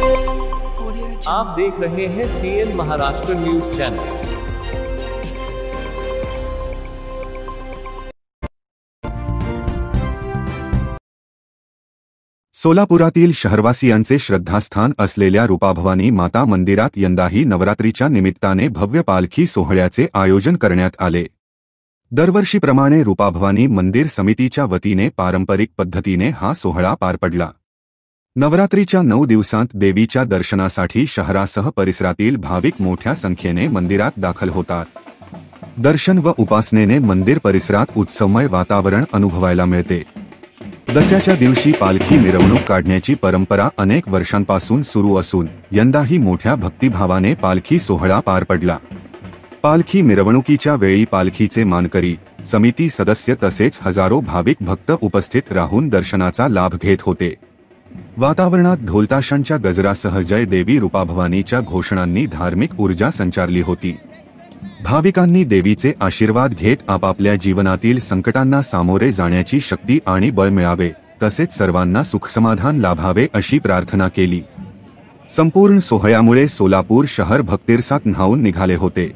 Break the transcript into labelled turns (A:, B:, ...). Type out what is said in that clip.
A: आप देख रहे हैं TN महाराष्ट्र न्यूज चैनल।
B: सोलापुरातील शहरवासियांचे श्रद्धास्थान असलेल्या रूपाभवानी माता मंदिरात यंदाही नवरात्रीच्या निमित्ताने भव्य पालखी सोहळ्याचे आयोजन करण्यात आले। दरवर्षीप्रमाणे रूपाभवानी मंदिर समितीच्या वतीने पारंपरिक पद्धतीने हा सोहळा पार पडला। नवरात्रीच्या 9 दिवसांत देवीच्या दर्शनासाठी शहरासह परिसरातील भाविक मोठ्या संख्येने मंदिरात दाखल होतात। दर्शन व उपासनेने मंदिर परिसरात उत्सवमय वातावरण अनुभवायला मिळते। दसऱ्याच्या दिवशी पालखी मिरवणूक काढण्याची परंपरा अनेक वर्षांपासून सुरू असून यंदाही मोठ्या भक्तिभावाने पालखी सोहळा पार पडला। पालखी मिरवणुकीच्या वेळी पालखीचे मानकरी, समिती सदस्य तसेच हजारो भाविक भक्त उपस्थित राहून दर्शनाचा लाभ घेत होते। वातावरणात ढोलताशांच्या गजरासह जय देवी रूपाभवानीच्या घोषणांनी धार्मिक ऊर्जा संचारली होती। भाविकांनी देवीचे आशीर्वाद घेत आपापल्या जीवनातील संकटांना सामोरे जाण्याची शक्ती आणि बळ मिळावे तसेच सर्वांना सुखसमाधान लाभावे अशी प्रार्थना केली। संपूर्ण सोहळ्यामुळे सोलापूर शहर भक्तिरसात न्हाऊन निघाले होते।